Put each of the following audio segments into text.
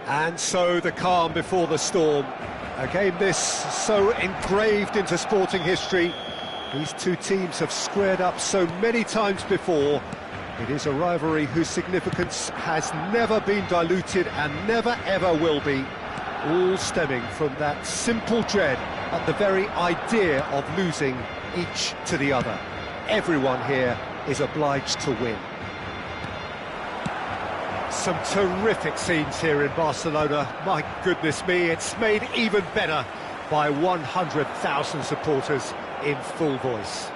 And so the calm before the storm. A game this so engraved into sporting history. These two teams have squared up so many times before. It is a rivalry whose significance has never been diluted and never ever will be. All stemming from that simple dread at the very idea of losing each to the other. Everyone here is obliged to win. Some terrific scenes here in Barcelona. My goodness me, it's made even better by 100,000 supporters in full voice.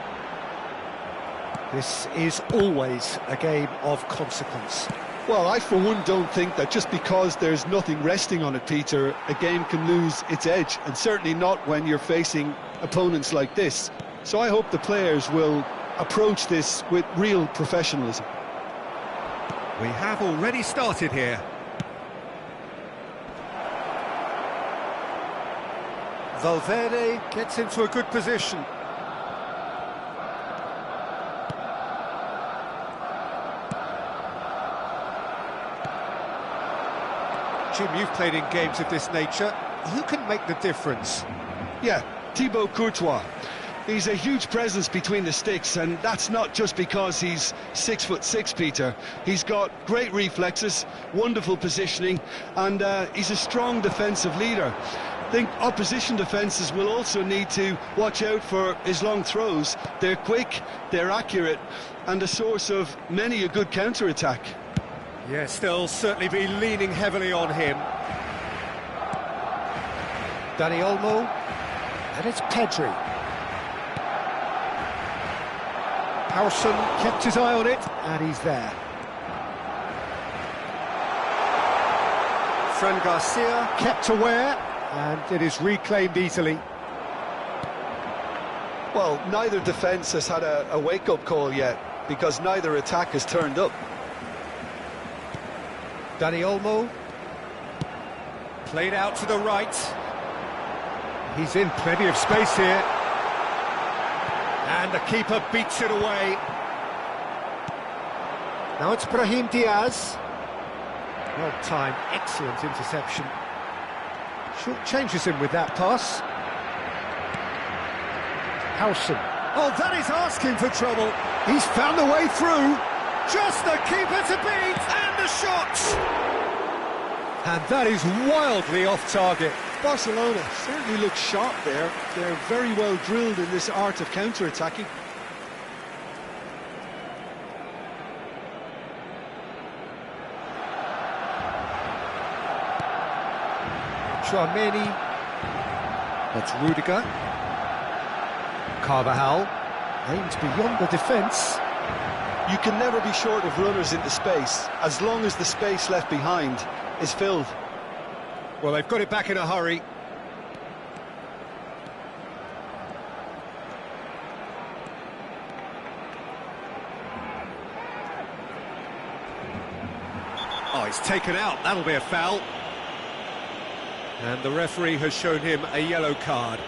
This is always a game of consequence. Well, I for one don't think that just because there's nothing resting on it, Peter, a game can lose its edge, and certainly not when you're facing opponents like this. So I hope the players will approach this with real professionalism. We have already started here. Valverde gets into a good position. Jim, you've played in games of this nature. Who can make the difference? Yeah, Thibaut Courtois. He's a huge presence between the sticks, and that's not just because he's 6'6", Peter. He's got great reflexes, wonderful positioning, and he's a strong defensive leader. I think opposition defences will also need to watch out for his long throws. They're quick, they're accurate, and a source of many a good counter-attack. Yes, they'll certainly be leaning heavily on him. Dani Olmo, and it's Pedri. Howson kept his eye on it, and he's there. Fran Garcia kept aware, and it is reclaimed easily. Well, neither defence has had a wake-up call yet, because neither attack has turned up. Dani Olmo, played out to the right. He's in plenty of space here. And the keeper beats it away. Now it's Brahim Diaz. Well timed, excellent interception. Short changes him with that pass. Howson. Oh, that is asking for trouble. He's found a way through. Just the keeper to beat, and the shot! And that is wildly off target. Barcelona certainly look sharp there. They're very well drilled in this art of counter-attacking. Chouameni. That's Rudiger. Carvajal aims beyond the defence. You can never be short of runners into space, as long as the space left behind is filled. Well, they've got it back in a hurry. Oh, he's taken out. That'll be a foul. And the referee has shown him a yellow card.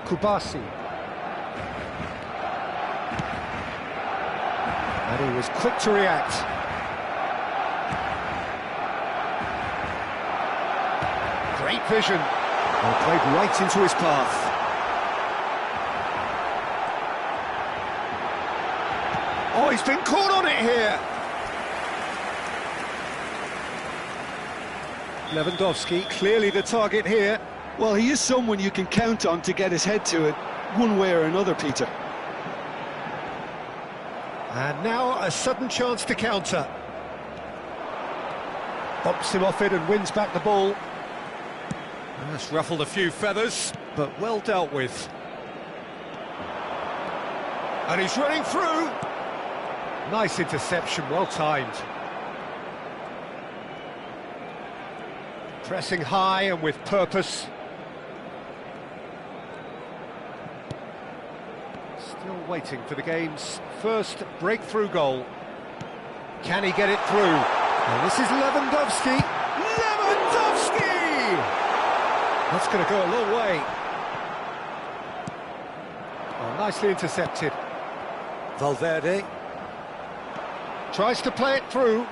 Kubasi. And he was quick to react. Great vision. And played right into his path. Oh, he's been caught on it here. Lewandowski, clearly the target here. Well, he is someone you can count on to get his head to it, one way or another, Peter. And now a sudden chance to counter. Bumps him off it and wins back the ball. That's ruffled a few feathers, but well dealt with. And he's running through. Nice interception, well timed. Pressing high and with purpose. Still waiting for the game's first breakthrough goal. Can he get it through? And this is Lewandowski. Lewandowski! That's going to go a long way. Oh, nicely intercepted. Valverde tries to play it through.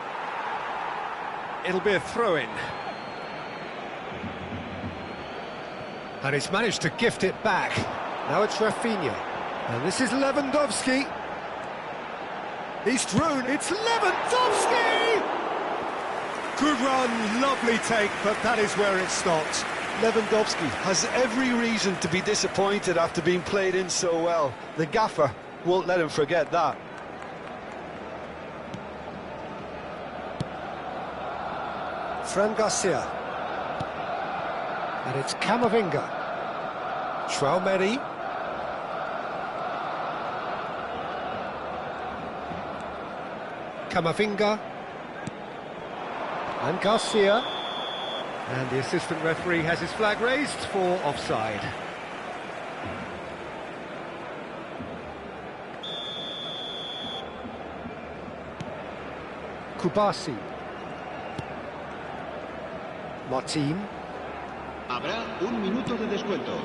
It'll be a throw-in. And he's managed to gift it back. Now it's Rafinha. And this is Lewandowski. He's through. It's Lewandowski! Good run, lovely take, but that is where it stopped. Lewandowski has every reason to be disappointed after being played in so well. The gaffer won't let him forget that. Fran Garcia. And it's Camavinga. Chouameni. Camavinga. And Garcia. And the assistant referee has his flag raised for offside. Kubasi. Martin. Habrá un minuto de descuento.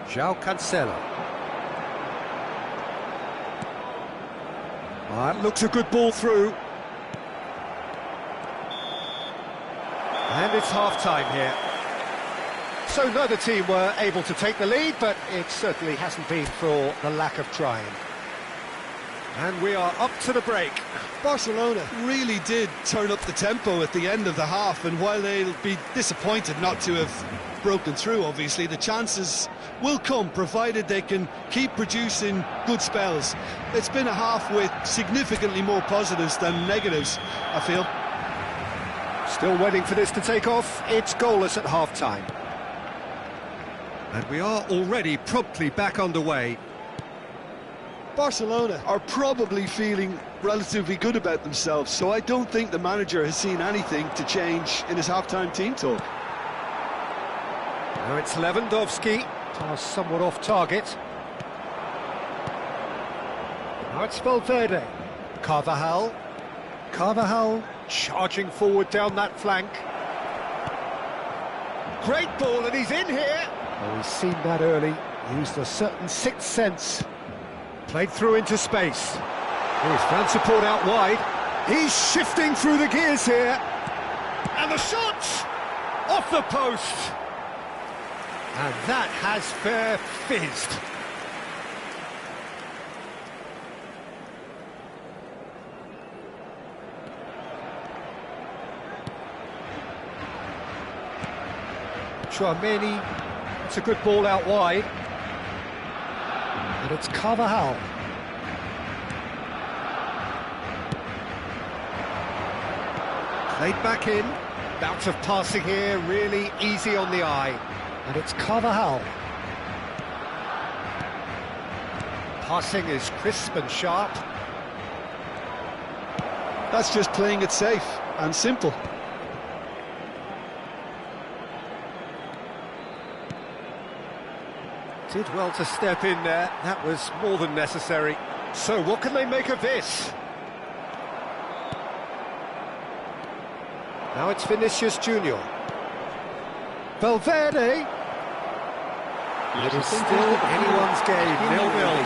João Cancelo. That looks a good ball through. And it's half-time here. So neither team were able to take the lead, but it certainly hasn't been for the lack of trying. And we are up to the break. Barcelona really did turn up the tempo at the end of the half, and while they'll be disappointed not to have broken through, obviously, the chances will come, provided they can keep producing good spells. It's been a half with significantly more positives than negatives, I feel. Still waiting for this to take off. It's goalless at half-time. And we are already promptly back underway. Barcelona are probably feeling relatively good about themselves, so I don't think the manager has seen anything to change in his half-time team talk. Now it's Lewandowski, pass somewhat off target. Now it's Valverde. Carvajal. Carvajal charging forward down that flank. Great ball, and he's in here. Oh, he's seen that early, used a certain sixth sense. Played through into space. Here's fan support out wide. He's shifting through the gears here. And the shot! Off the post! And that has fair fizzed. Tchouaméni, it's a good ball out wide. And it's Carvajal. Played back in. Bout of passing here, really easy on the eye. And it's Carvajal. Passing is crisp and sharp. That's just playing it safe and simple. Did well to step in there, that was more than necessary. So what can they make of this? Now it's Vinicius Junior. Valverde. It is still anyone's game, 0-0.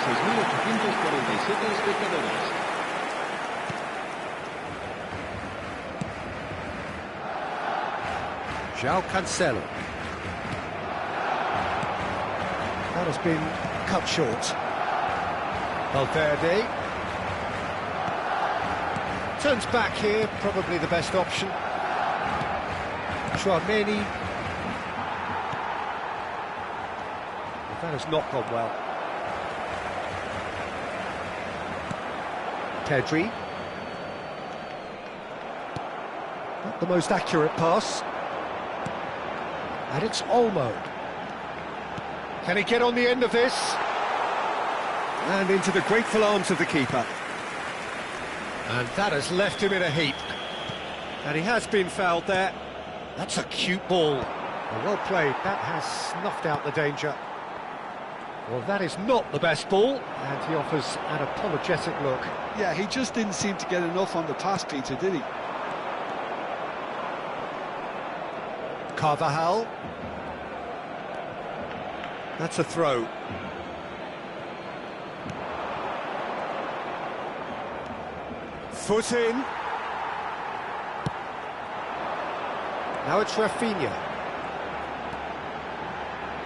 João Cancelo. That has been cut short. Valverde. Turns back here, probably the best option. Tchouaméni. That has not gone well. Pedri. Not the most accurate pass. And it's Olmo. Can he get on the end of this? And into the grateful arms of the keeper. And that has left him in a heap. And he has been fouled there. That's a cute ball. Well played. That has snuffed out the danger. Well, that is not the best ball. And he offers an apologetic look. Yeah, he just didn't seem to get enough on the pass, Peter, did he? Carvajal. That's a throw. Foot in. Now it's Rafinha.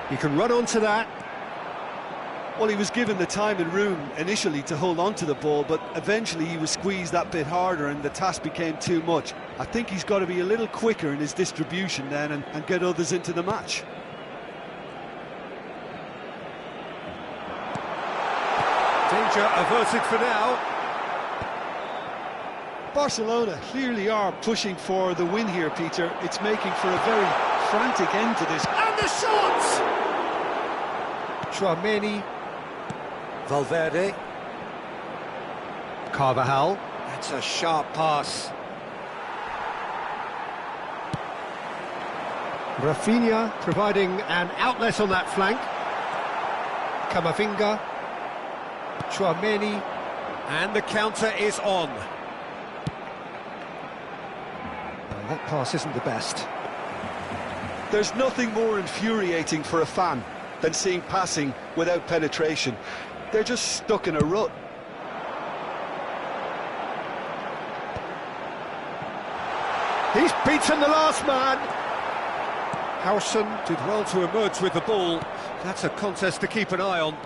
He can run onto that. Well, he was given the time and room initially to hold on to the ball, but eventually he was squeezed that bit harder and the task became too much. I think he's got to be a little quicker in his distribution then and get others into the match. Danger averted for now. Barcelona clearly are pushing for the win here, Peter. It's making for a very frantic end to this. And the shot! Tchouaméni. Valverde. Carvajal. That's a sharp pass. Rafinha providing an outlet on that flank. Camavinga. Tchouaméni. And the counter is on. Well, that pass isn't the best. There's nothing more infuriating for a fan than seeing passing without penetration. They're just stuck in a rut. He's beaten the last man. Howson did well to emerge with the ball. That's a contest to keep an eye on.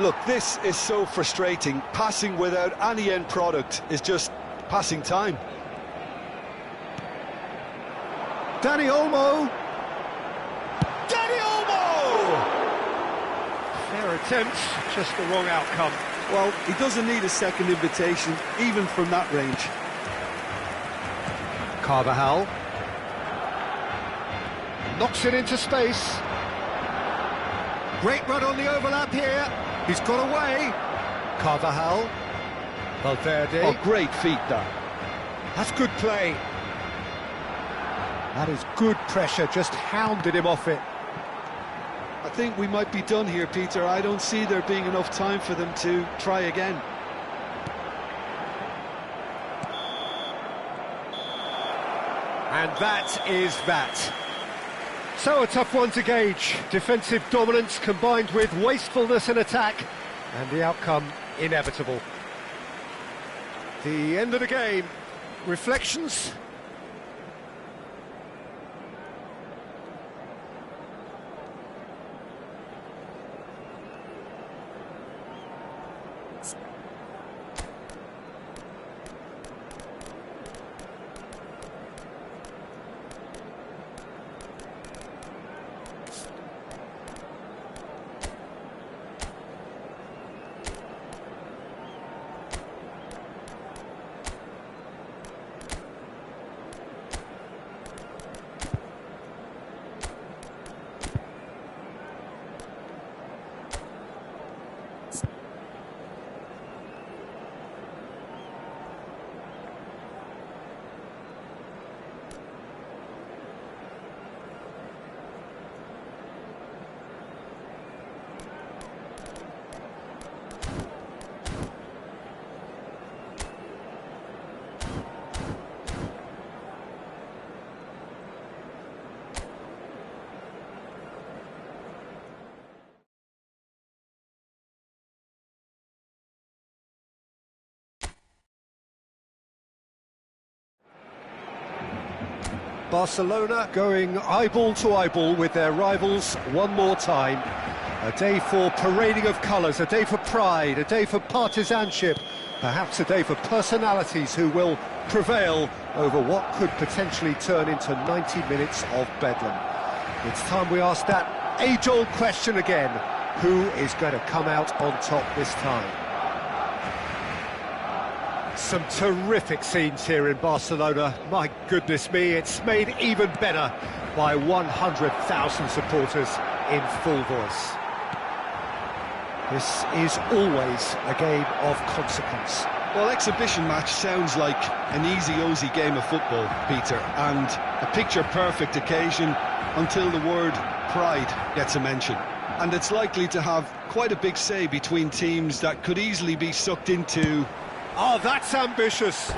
Look, this is so frustrating. Passing without any end product is just passing time. Danny Olmo! Danny Olmo! Fair attempt, just the wrong outcome. Well, he doesn't need a second invitation, even from that range. Carvajal. Knocks it into space. Great run on the overlap here. He's got away. Carvajal. Valverde. Oh, great feet, that. That's good play. That is good pressure, just hounded him off it. I think we might be done here, Peter. I don't see there being enough time for them to try again. And that is that. So a tough one to gauge. Defensive dominance combined with wastefulness in attack, and the outcome inevitable. The end of the game. Reflections? Barcelona going eyeball to eyeball with their rivals one more time. A day for parading of colours, a day for pride, a day for partisanship, perhaps a day for personalities who will prevail over what could potentially turn into 90 minutes of bedlam. It's time we ask that age-old question again: who is going to come out on top this time? Some terrific scenes here in Barcelona. My goodness me, it's made even better by 100,000 supporters in full voice. This is always a game of consequence. Well, exhibition match sounds like an easy-ozy game of football, Peter, and a picture-perfect occasion until the word pride gets a mention. And it's likely to have quite a big say between teams that could easily be sucked into... Oh, that's ambitious.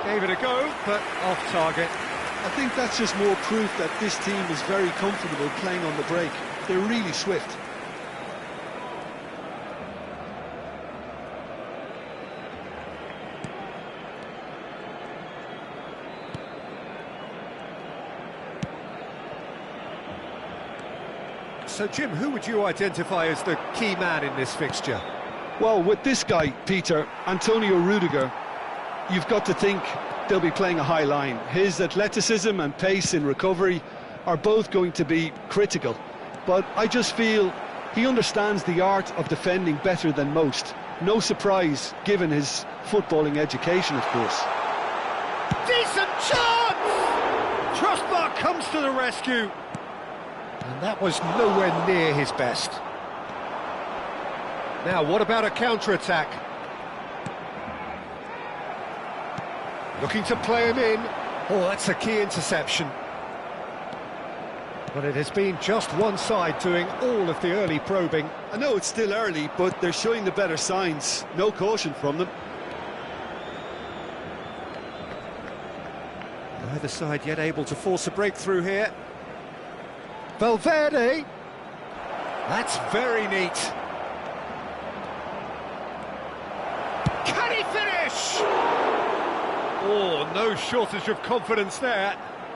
Gave it a go, but off target. I think that's just more proof that this team is very comfortable playing on the break. They're really swift. So, Jim, who would you identify as the key man in this fixture? Well, with this guy, Peter, Antonio Rudiger, you've got to think they'll be playing a high line. His athleticism and pace in recovery are both going to be critical. But I just feel he understands the art of defending better than most. No surprise, given his footballing education, of course. Decent chance! Trustbar comes to the rescue. And that was nowhere near his best. Now, what about a counter-attack? Looking to play him in. Oh, that's a key interception. But it has been just one side doing all of the early probing. I know it's still early, but they're showing the better signs. No caution from them. Neither side yet able to force a breakthrough here. Valverde. That's very neat. Can he finish? Oh, no shortage of confidence there.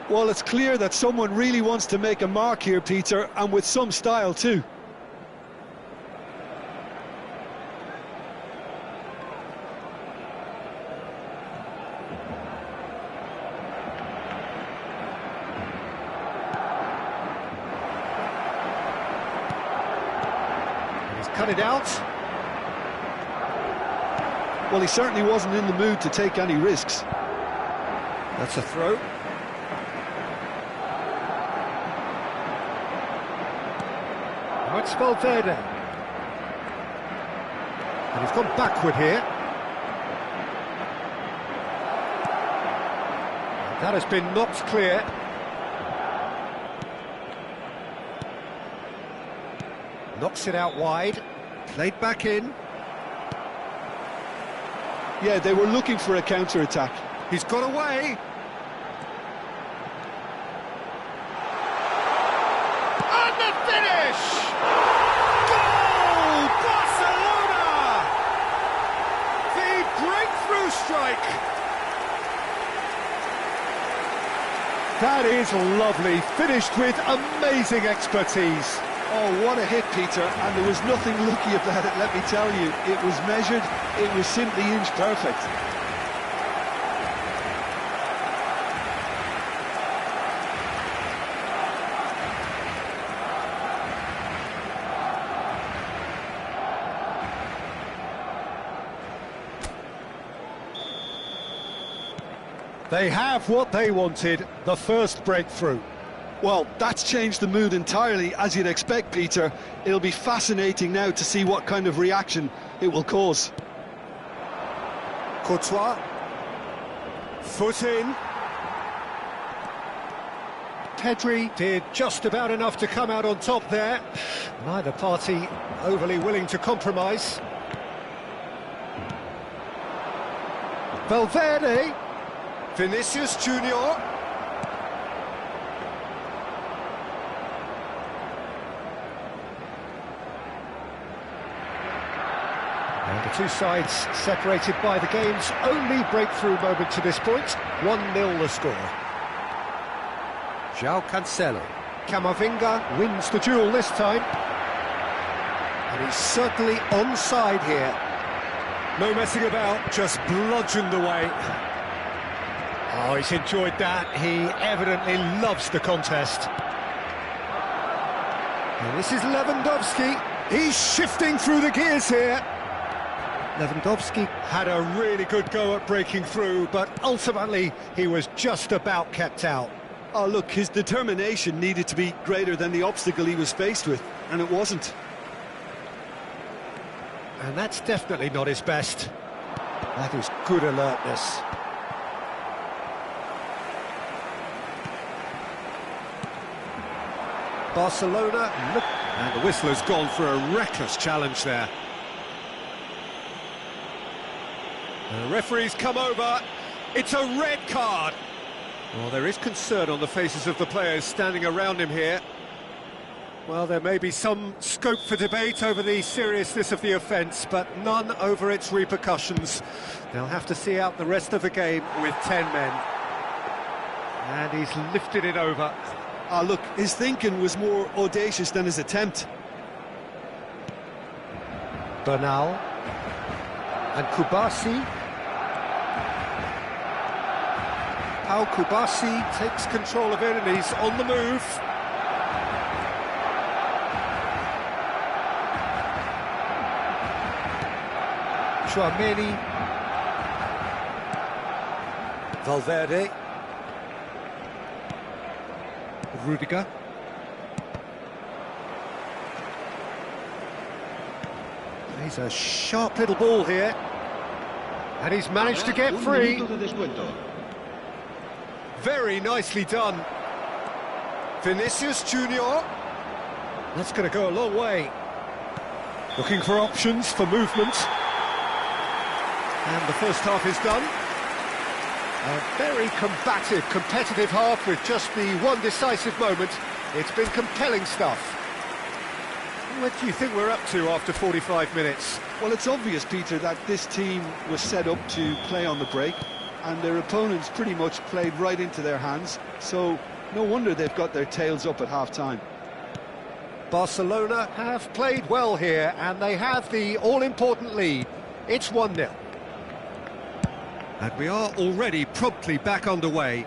Well, it's clear that someone really wants to make a mark here, Peter, and with some style too. Cut it out. Well, he certainly wasn't in the mood to take any risks. That's a throw. Now it's Valverde. And he's gone backward here. And that has been knocked clear. Knocks it out wide, played back in. Yeah, they were looking for a counter-attack. He's got away. And the finish! Goal! Barcelona! The breakthrough strike! That is lovely, finished with amazing expertise. Oh, what a hit, Peter, and there was nothing lucky about it, let me tell you. It was measured, it was simply inch perfect. They have what they wanted, the first breakthrough. Well, that's changed the mood entirely, as you'd expect, Peter. It'll be fascinating now to see what kind of reaction it will cause. Courtois. Foot in. Pedri did just about enough to come out on top there. Neither party overly willing to compromise. Valverde. Vinicius Junior. And the two sides separated by the game's only breakthrough moment to this point. 1-0 the score. João Cancelo. Camavinga wins the duel this time. And he's certainly onside here. No messing about, just bludgeoned away. Oh, he's enjoyed that. He evidently loves the contest. And this is Lewandowski. He's shifting through the gears here. Lewandowski had a really good go at breaking through, but ultimately he was just about kept out. Oh, look, his determination needed to be greater than the obstacle he was faced with, and it wasn't. And that's definitely not his best. That is good alertness. Barcelona, look, and the whistle has gone for a reckless challenge there. The referee's come over. It's a red card. Well, there is concern on the faces of the players standing around him here. Well, there may be some scope for debate over the seriousness of the offence, but none over its repercussions. They'll have to see out the rest of the game with 10 men. And he's lifted it over. Ah, look, his thinking was more audacious than his attempt. Bernal. And Kubasi. Pau Kubasi takes control of it and he's on the move. Chouameni. Valverde. Rudiger. He's a sharp little ball here. And he's managed to get free. Very nicely done. Vinicius Junior. That's going to go a long way. Looking for options for movement. And the first half is done. A very combative, competitive half with just the one decisive moment. It's been compelling stuff. What do you think we're up to after 45 minutes? Well, it's obvious, Peter, that this team was set up to play on the break, and their opponents pretty much played right into their hands, so no wonder they've got their tails up at half-time. Barcelona have played well here, and they have the all-important lead. It's 1-0. And we are already promptly back underway.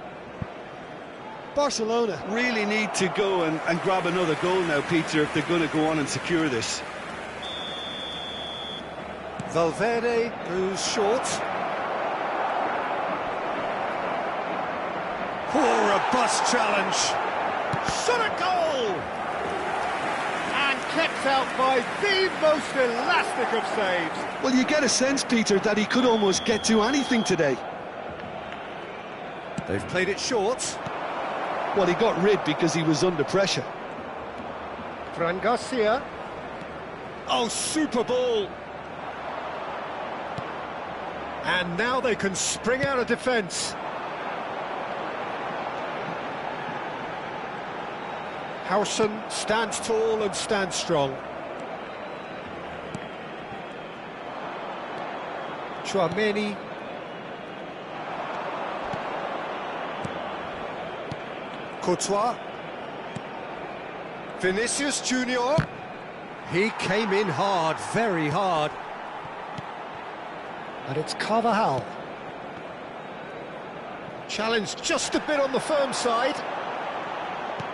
Barcelona really need to go and grab another goal now, Peter, if they're going to go on and secure this. Valverde moves short. Poor robust challenge. Shot a goal! And kept out by the most elastic of saves. Well, you get a sense, Peter, that he could almost get to anything today. They've played it short. Well, he got rid because he was under pressure. Fran Garcia. Oh, super ball. And now they can spring out of defence. Howson stands tall and stands strong. Chouameni. Courtois. Vinicius Junior. He came in hard, very hard. And it's Carvajal. Challenged just a bit on the firm side.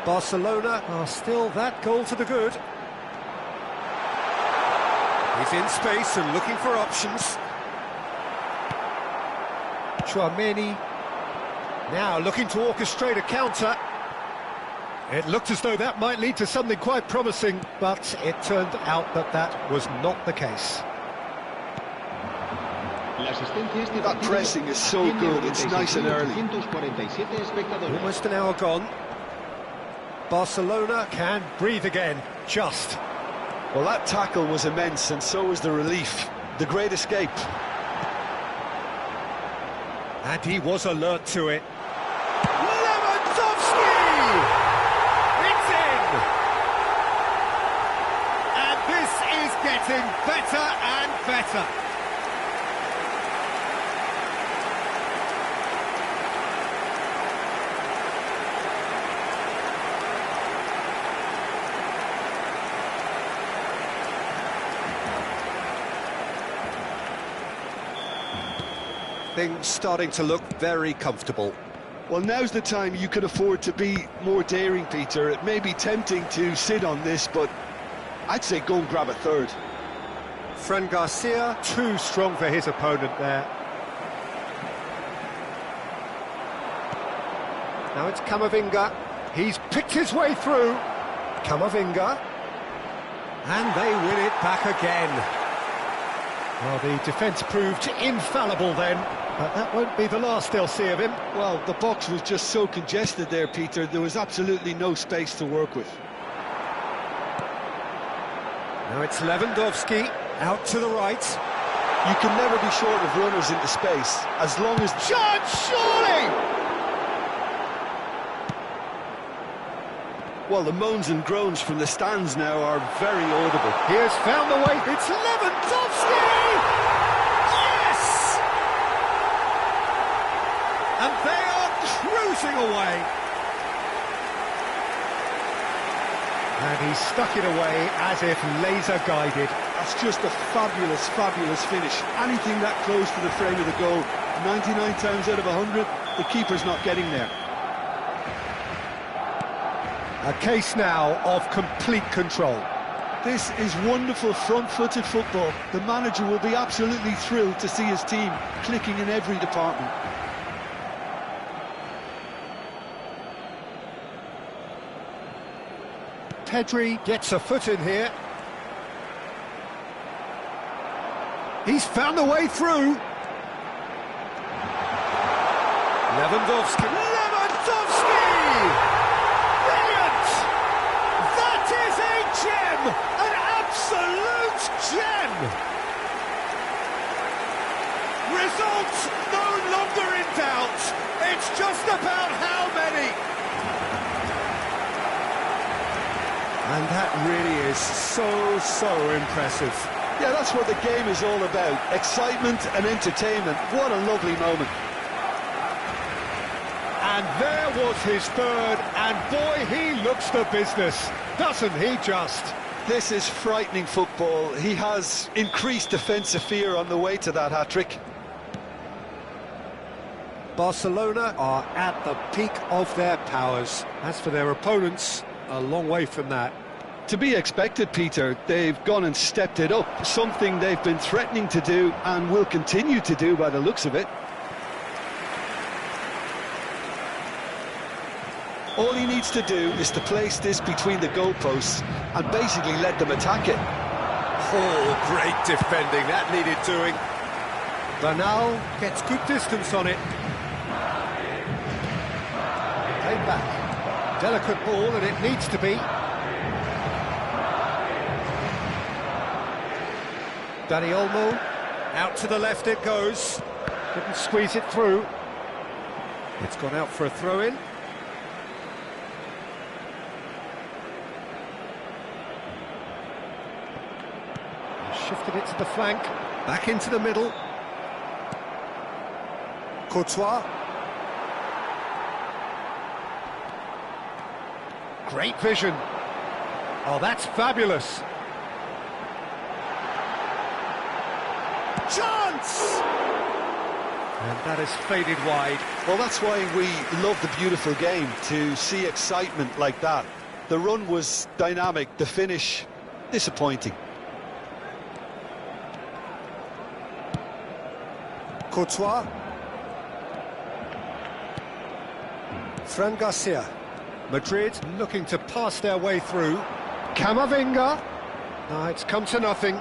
Barcelona are still that goal to the good. He's in space and looking for options. Chouameni now looking to orchestrate a counter. It looked as though that might lead to something quite promising, but it turned out that that was not the case. That pressing is so good, it's nice and early. Almost an hour gone. Barcelona can breathe again, just. Well, that tackle was immense, and so was the relief. The great escape. And he was alert to it. Lewandowski! It's in! And this is getting better and better. Things starting to look very comfortable. Well, now's the time you could afford to be more daring, Peter. It may be tempting to sit on this, but I'd say go and grab a third. Fran Garcia, too strong for his opponent there. Now it's Camavinga. He's picked his way through. Camavinga. And they win it back again. Well, the defence proved infallible then, but that won't be the last they'll see of him. Well, the box was just so congested there, Peter. There was absolutely no space to work with. Now it's Lewandowski, out to the right. You can never be short of runners into space, as long as... Chance, surely! Well, the moans and groans from the stands now are very audible. He has found the way. It's Lewandowski! Yes! And they are cruising away. And he stuck it away as if laser-guided. That's just a fabulous, fabulous finish. Anything that close to the frame of the goal, 99 times out of 100, the keeper's not getting there. A case now of complete control. This is wonderful front-footed football. The manager will be absolutely thrilled to see his team clicking in every department. Pedri gets a foot in here. He's found a way through. Lewandowski. Lewandowski! Brilliant! That is a gem! An absolute gem! Result no longer in doubt. And that really is so impressive. Yeah, that's what the game is all about. Excitement and entertainment. What a lovely moment. And there was his third, and boy, he looks the business, doesn't he just? This is frightening football. He has increased defensive fear on the way to that hat-trick. Barcelona are at the peak of their powers. As for their opponents, a long way from that. To be expected, Peter. They've gone and stepped it up, something they've been threatening to do and will continue to do by the looks of it. All he needs to do is to place this between the goalposts and basically let them attack it. Oh, great defending, that needed doing. Bernal gets good distance on it. Played back. Delicate ball, and it needs to be. Dani Olmo, out to the left it goes. Couldn't squeeze it through. It's gone out for a throw-in. Shifted it to the flank, back into the middle. Courtois. Great vision. Oh, that's fabulous. Chance! And that has faded wide. Well, that's why we love the beautiful game, to see excitement like that. The run was dynamic, the finish disappointing. Courtois. Fran Garcia. Madrid looking to pass their way through. Camavinga. No, it's come to nothing.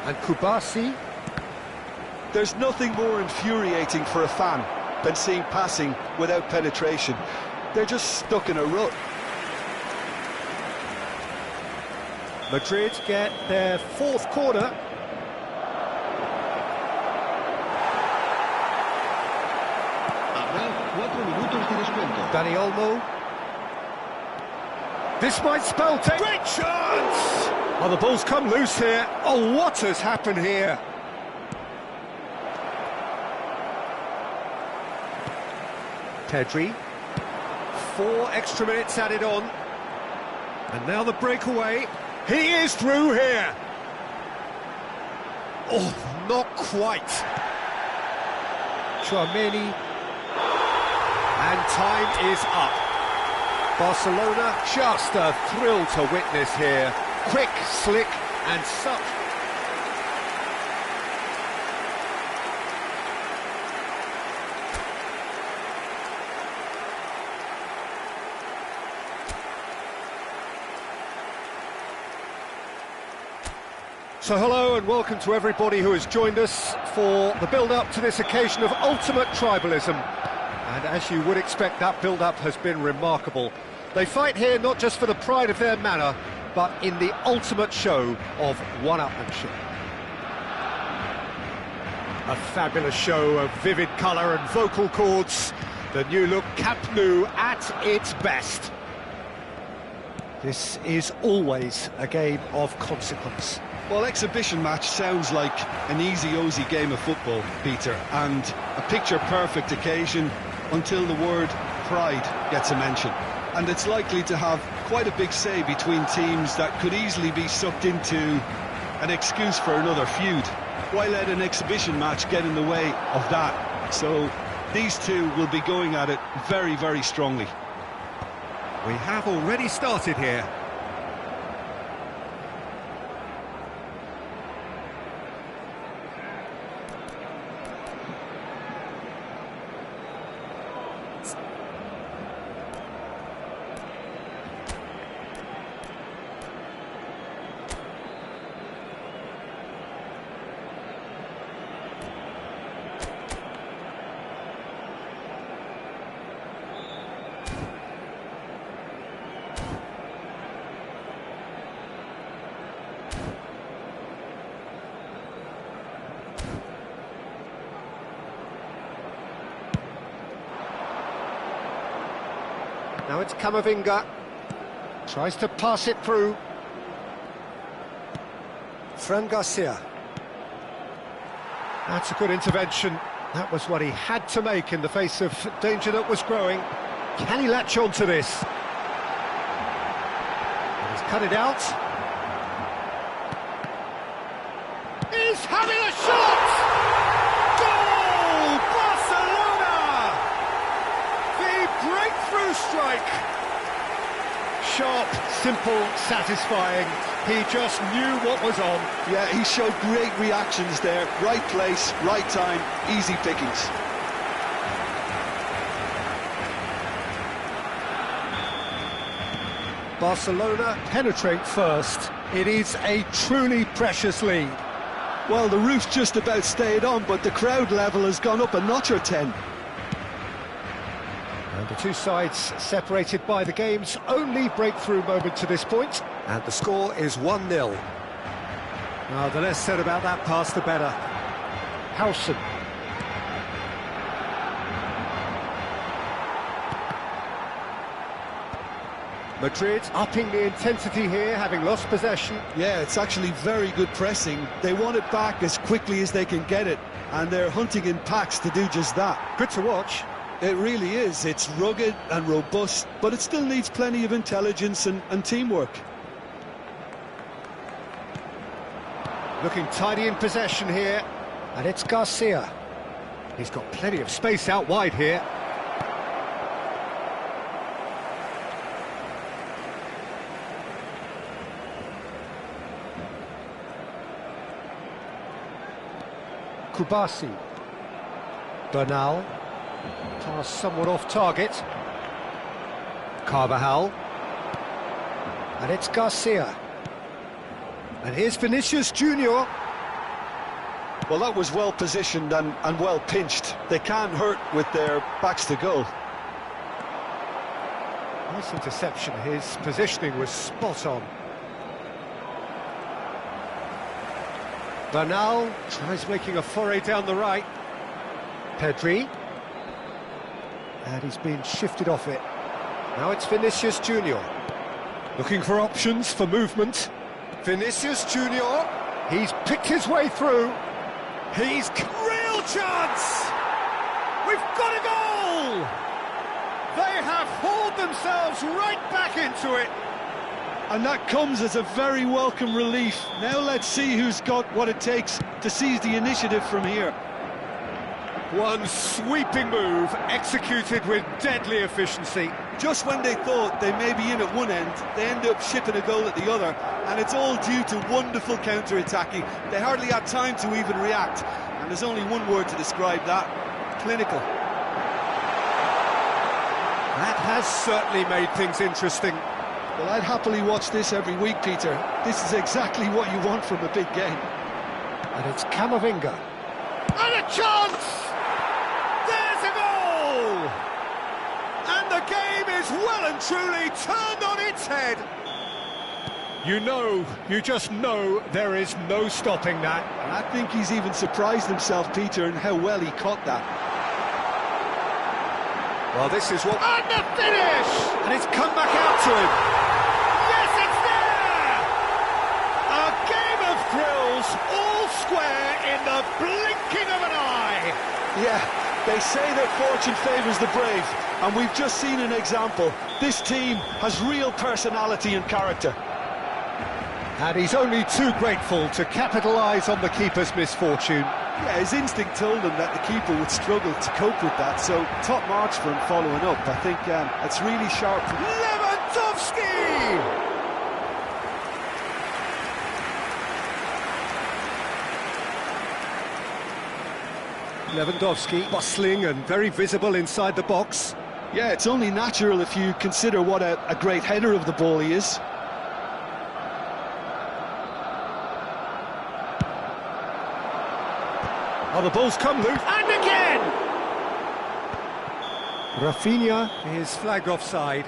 And Kubasi. There's nothing more infuriating for a fan than seeing passing without penetration. They're just stuck in a rut. Madrid get their fourth corner. Dani Olmo. This might spell great chance! Oh, the ball's come loose here. Oh, what has happened here? Pedri. 4 extra minutes added on. And now the breakaway. He is through here. Oh, not quite. Chouameni. And time is up. Barcelona, just a thrill to witness here. Quick, slick, and such. So hello and welcome to everybody who has joined us for the build-up to this occasion of ultimate tribalism. And as you would expect, that build-up has been remarkable. They fight here not just for the pride of their manor, but in the ultimate show of one-upmanship. A fabulous show of vivid colour and vocal cords. The new look Camp Nou at its best. This is always a game of consequence. Well, exhibition match sounds like an easy-ozy game of football, Peter, and a picture-perfect occasion until the word pride gets a mention. And it's likely to have quite a big say between teams that could easily be sucked into an excuse for another feud. Why let an exhibition match get in the way of that? So these two will be going at it very, very strongly. We have already started here. Now it's Camavinga. Tries to pass it through. Fran Garcia. That's a good intervention. That was what he had to make in the face of danger that was growing. Can he latch on to this? He's cut it out. He's having a shot! Goal! Barcelona! The breakthrough strike. Sharp, simple, satisfying. He just knew what was on. Yeah, he showed great reactions there. Right place, right time, easy pickings. Barcelona penetrate first. It is a truly precious lead. Well, the roof just about stayed on, but the crowd level has gone up a notch or 10. And the two sides separated by the game's only breakthrough moment to this point. And the score is 1-0. Now, the less said about that pass, the better. Howson. Madrid upping the intensity here, having lost possession. Yeah, it's actually very good pressing. They want it back as quickly as they can get it, and they're hunting in packs to do just that. Good to watch. It really is. It's rugged and robust, but it still needs plenty of intelligence and teamwork. Looking tidy in possession here, and it's Garcia. He's got plenty of space out wide here. Kubasi. Bernal. Pass somewhat off target. Carvajal. And it's Garcia. And here's Vinicius Junior. Well, that was well positioned and well pinched. They can't hurt with their backs to goal. Nice interception. His positioning was spot on. Bernal tries making a foray down the right. Pedri. And he's been shifted off it. Now it's Vinicius Junior. Looking for options for movement. Vinicius Junior. He's picked his way through. He's real chance! We've got a goal! They have hauled themselves right back into it. And that comes as a very welcome relief. Now let's see who's got what it takes to seize the initiative from here. One sweeping move, executed with deadly efficiency. Just when they thought they may be in at one end, they end up shipping a goal at the other, and it's all due to wonderful counter-attacking. They hardly had time to even react, and there's only one word to describe that: clinical. That has certainly made things interesting. Well, I'd happily watch this every week, Peter. This is exactly what you want from a big game. And it's Camavinga. And a chance! There's a goal! And the game is well and truly turned on its head. You just know there is no stopping that. And I think he's even surprised himself, Peter, in how well he caught that. Well, this is what... And the finish! And it's come back out to him. Yes, it's there! A game of thrills, all square in the blinking of an eye. Yeah, they say that fortune favours the brave, and we've just seen an example. This team has real personality and character. And he's only too grateful to capitalise on the keeper's misfortune. Yeah, his instinct told him that the keeper would struggle to cope with that, so top marks for him following up. I think it's really sharp. Lewandowski! Lewandowski, bustling and very visible inside the box. Yeah, it's only natural if you consider what a great header of the ball he is. Oh, the ball's come loose. And again! Rafinha is flagged offside.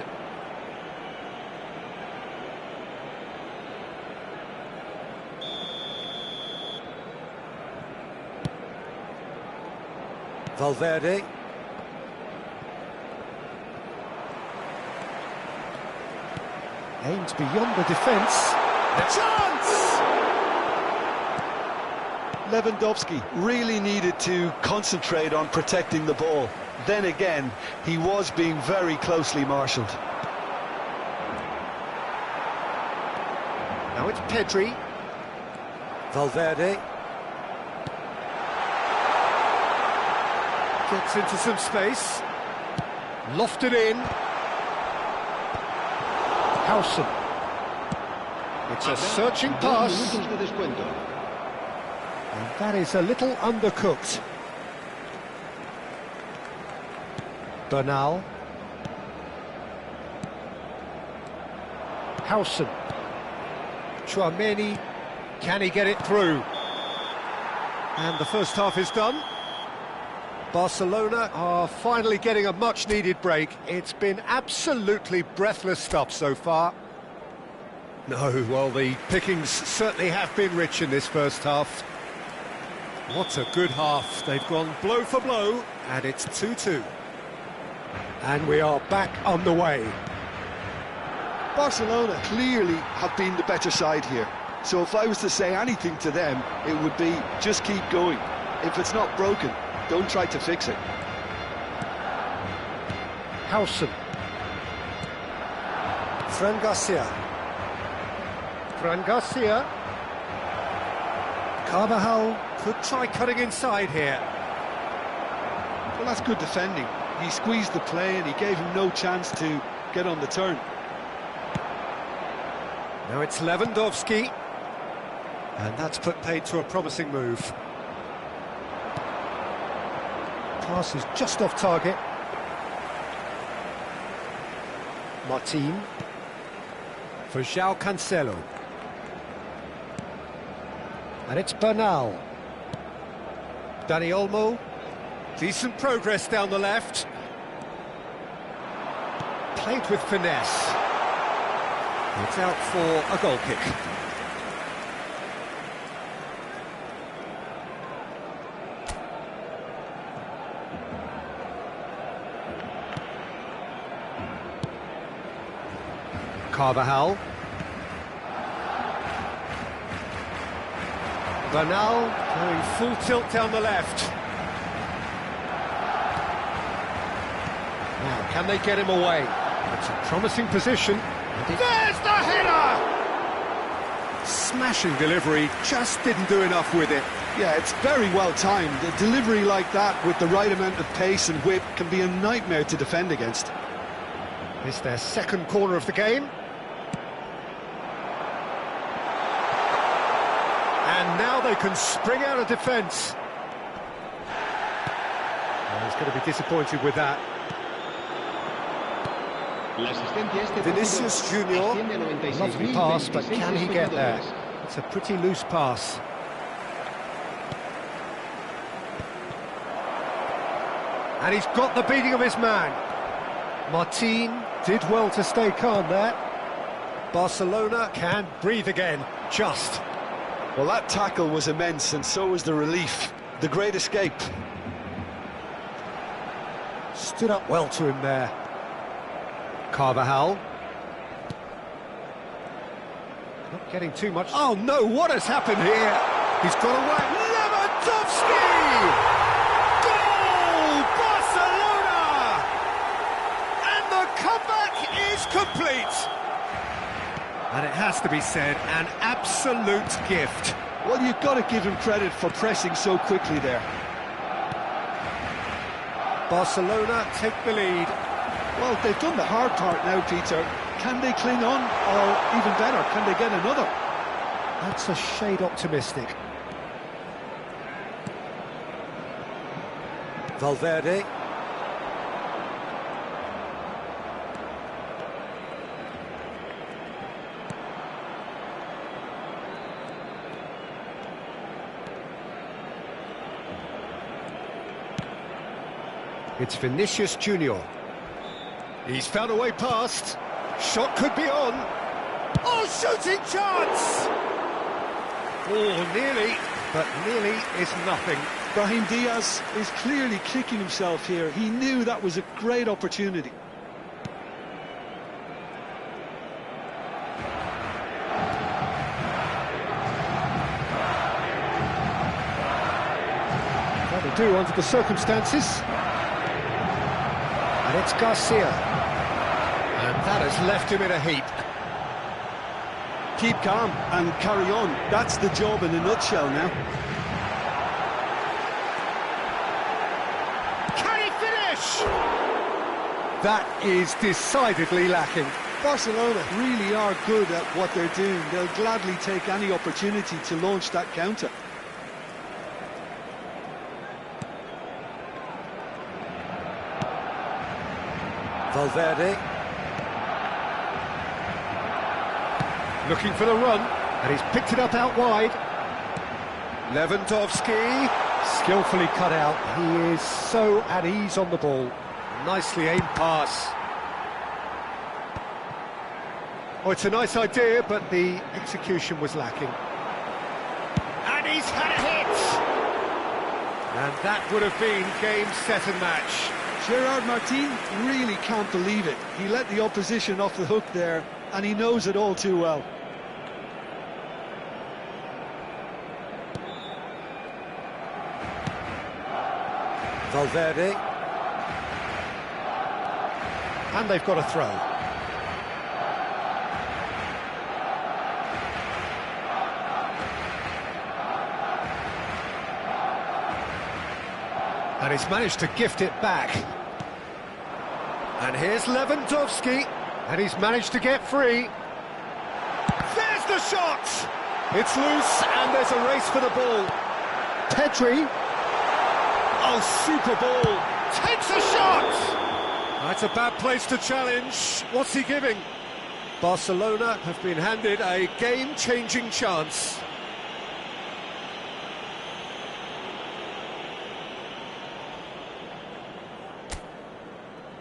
Valverde. Aimed beyond the defence. A chance! Lewandowski really needed to concentrate on protecting the ball. Then again, he was being very closely marshalled. Now it's Pedri. Valverde. Gets into some space. Lofted in. Howson. It's a searching pass. And that is a little undercooked. Bernal. Howson. Chouameni. Can he get it through? And the first half is done. Barcelona are finally getting a much-needed break. It's been absolutely breathless stuff so far. No, well, the pickings certainly have been rich in this first half. What a good half. They've gone blow for blow, and it's 2-2. And we are back on the way. Barcelona clearly have been the better side here. So if I was to say anything to them, it would be just keep going. If it's not broken, don't try to fix it. Howson. Fran Garcia. Fran Garcia. Carvajal could try cutting inside here. Well, that's good defending. He squeezed the play and he gave him no chance to get on the turn. Now it's Lewandowski. And that's put paid to a promising move. Pass is just off target. Martin. For João Cancelo. And it's Bernal. Dani Olmo. Decent progress down the left. Played with finesse. It's out for a goal kick. Carvajal. Bernal going full tilt down the left. Now, can they get him away? It's a promising position. There's the header! Smashing delivery, just didn't do enough with it. Yeah, it's very well timed. A delivery like that with the right amount of pace and whip can be a nightmare to defend against. It's their second corner of the game. And now they can spring out of defence. Well, he's going to be disappointed with that. Vinicius Junior, lovely pass, but can he get there? It's a pretty loose pass. And he's got the beating of his man. Martin did well to stay calm there. Barcelona can breathe again, just. Well, that tackle was immense, and so was the relief. The great escape. Stood up well to him there. Carvajal. Not getting too much. Oh no, what has happened here? He's got away. Lewandowski! Goal! Barcelona! And the comeback is complete. And it has to be said, an absolute gift. Well, you've got to give him credit for pressing so quickly there. Barcelona take the lead. Well, they've done the hard part now, Peter. Can they cling on, or even better, can they get another? That's a shade optimistic. Valverde. It's Vinicius Junior. He's found a way past. Shot could be on. Oh, shooting chance! Oh, nearly, but nearly is nothing. Brahim Diaz is clearly kicking himself here. He knew that was a great opportunity. do under the circumstances. And it's Garcia. And that has left him in a heap. Keep calm and carry on. That's the job in a nutshell now. Can he finish? That is decidedly lacking. Barcelona really are good at what they're doing. They'll gladly take any opportunity to launch that counter. Valverde. Looking for the run, and he's picked it up out wide. Lewandowski, skillfully cut out. He is so at ease on the ball. Nicely aimed pass. Oh, it's a nice idea, but the execution was lacking. And he's had a hit! And that would have been game, set and match. Gerard Martin really can't believe it. He let the opposition off the hook there, and he knows it all too well. Valverde. And they've got a throw. And he's managed to gift it back. And here's Lewandowski, and he's managed to get free. There's the shot! It's loose, and there's a race for the ball. Pedri. Oh, super ball. Takes a shot! That's a bad place to challenge. What's he giving? Barcelona have been handed a game-changing chance.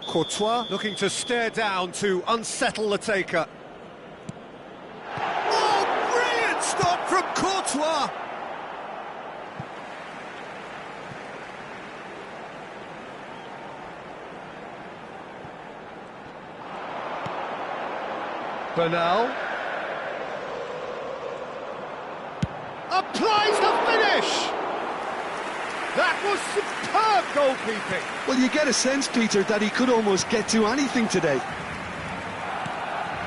Courtois looking to stare down to unsettle the taker. Oh, brilliant stop from Courtois! Bernal. Applies the finish! That was superb goalkeeping. Well, you get a sense, Peter, that he could almost get to anything today.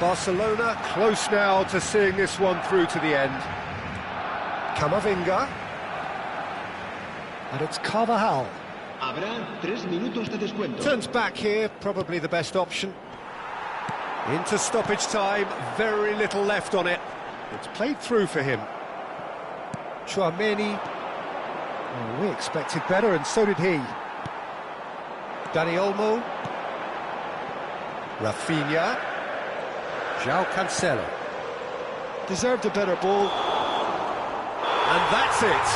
Barcelona close now to seeing this one through to the end. Camavinga. And it's Carvajal. Habrá 3 minutos de descuento. Turns back here, probably the best option. Into stoppage time, very little left on it. It's played through for him. Tchouaméni. Oh, we expected better, and so did he. Dani Olmo. Rafinha. João Cancelo. Deserved a better ball. And that's it.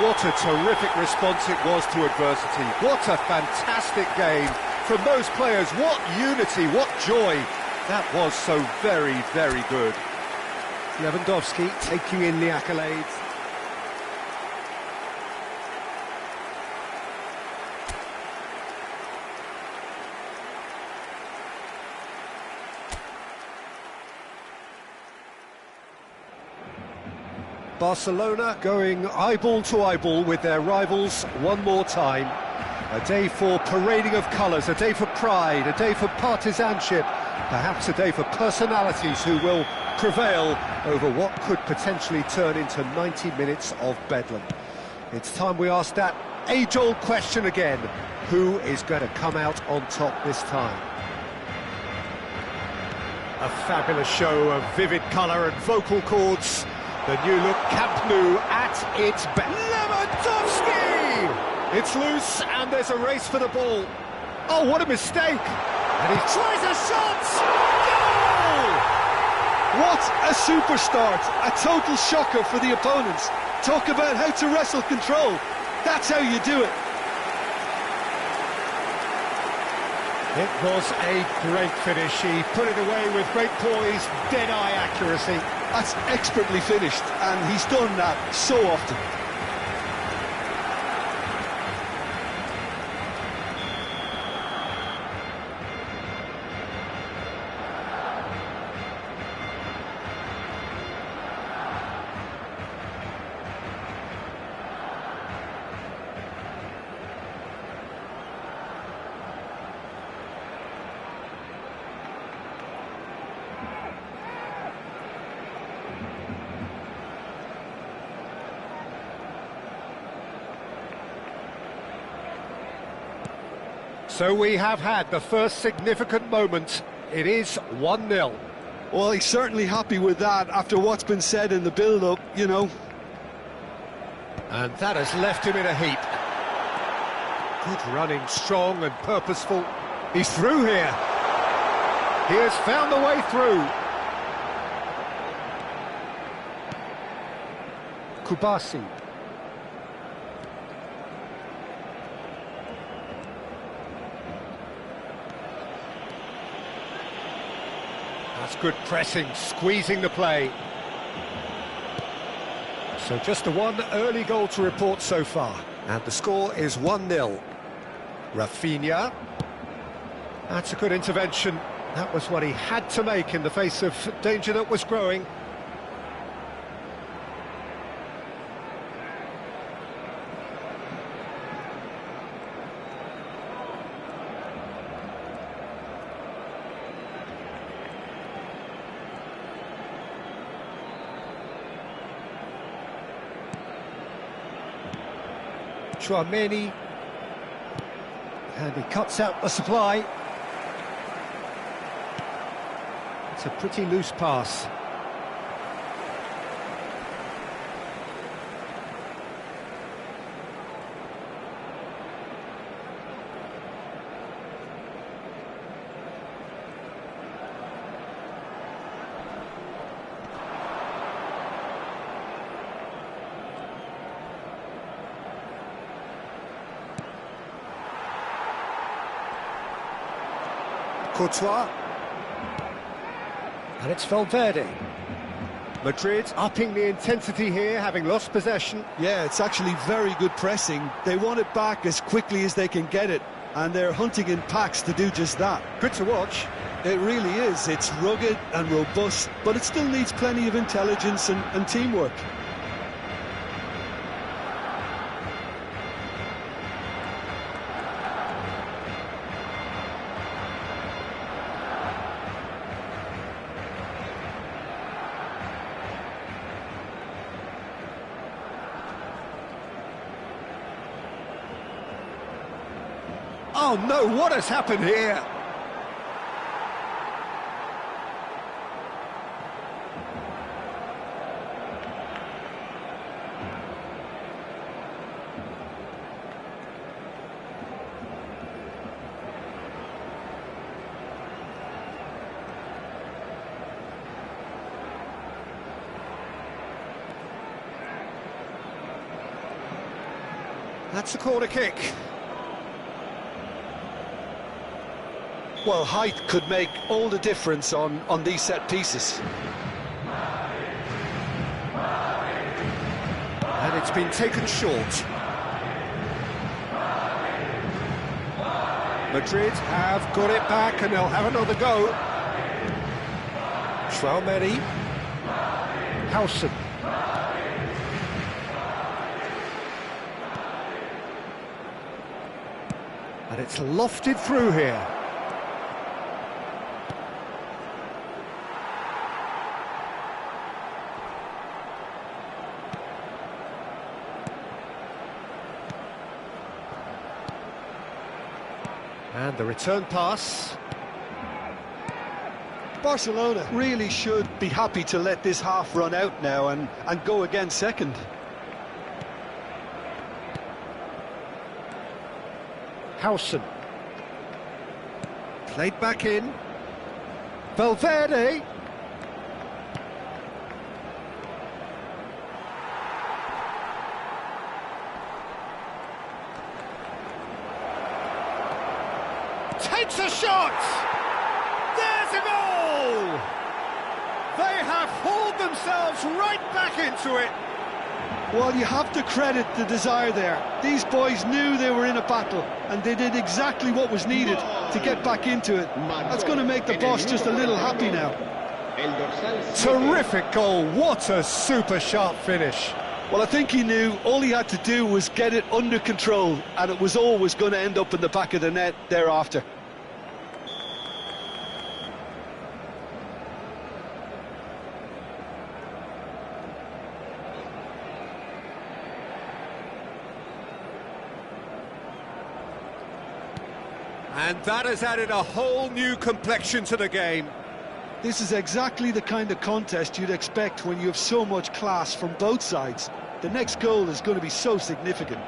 What a terrific response it was to adversity. What a fantastic game from those players. What unity, what joy. That was so very, very good. Lewandowski taking in the accolades. Barcelona going eyeball to eyeball with their rivals one more time. A day for parading of colours, a day for pride, a day for partisanship, perhaps a day for personalities who will prevail over what could potentially turn into 90 minutes of bedlam. It's time we ask that age-old question again. Who is going to come out on top this time? A fabulous show of vivid colour and vocal cords. The new-look Camp Nou at its best. Lewandowski! It's loose, and there's a race for the ball. Oh, what a mistake! And he tries a shot! Goal! What a super start! A total shocker for the opponents. Talk about how to wrestle control. That's how you do it. It was a great finish. He put it away with great poise, dead-eye accuracy. That's expertly finished, and he's done that so often. So we have had the first significant moment. It is 1-0. Well, he's certainly happy with that after what's been said in the build-up, you know. And that has left him in a heap. Good running, strong and purposeful. He's through here. He has found the way through. Kubasi. That's good pressing, squeezing the play. So just the one early goal to report so far. And the score is 1-0. Rafinha. That's a good intervention. That was what he had to make in the face of danger that was growing. Chouameni, and he cuts out the supply. It's a pretty loose pass. Courtois. And it's Valverde. Madrid upping the intensity here, having lost possession. Yeah, it's actually very good pressing. They want it back as quickly as they can get it, and they're hunting in packs to do just that. Good to watch. It really is. It's rugged and robust, but it still needs plenty of intelligence and teamwork. Oh no, what has happened here? That's a corner kick. Well, height could make all the difference on these set pieces. And it's been taken short. Madrid have got it back and they'll have another go. Chouameni. Howson. And it's lofted through here. And the return pass. Barcelona really should be happy to let this half run out now and go again second. Howson. Played back in. Valverde. Takes a shot! There's a goal! They have hauled themselves right back into it. Well, you have to credit the desire there. These boys knew they were in a battle, and they did exactly what was needed to get back into it. That's going to make the boss just a little happy now. Terrific goal, what a super sharp finish. Well, I think he knew all he had to do was get it under control, and it was always going to end up in the back of the net thereafter. And that has added a whole new complexion to the game. This is exactly the kind of contest you'd expect when you have so much class from both sides. The next goal is going to be so significant.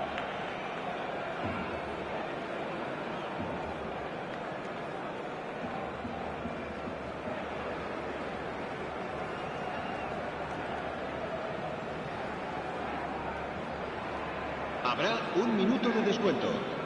Habrá un minuto de descuento.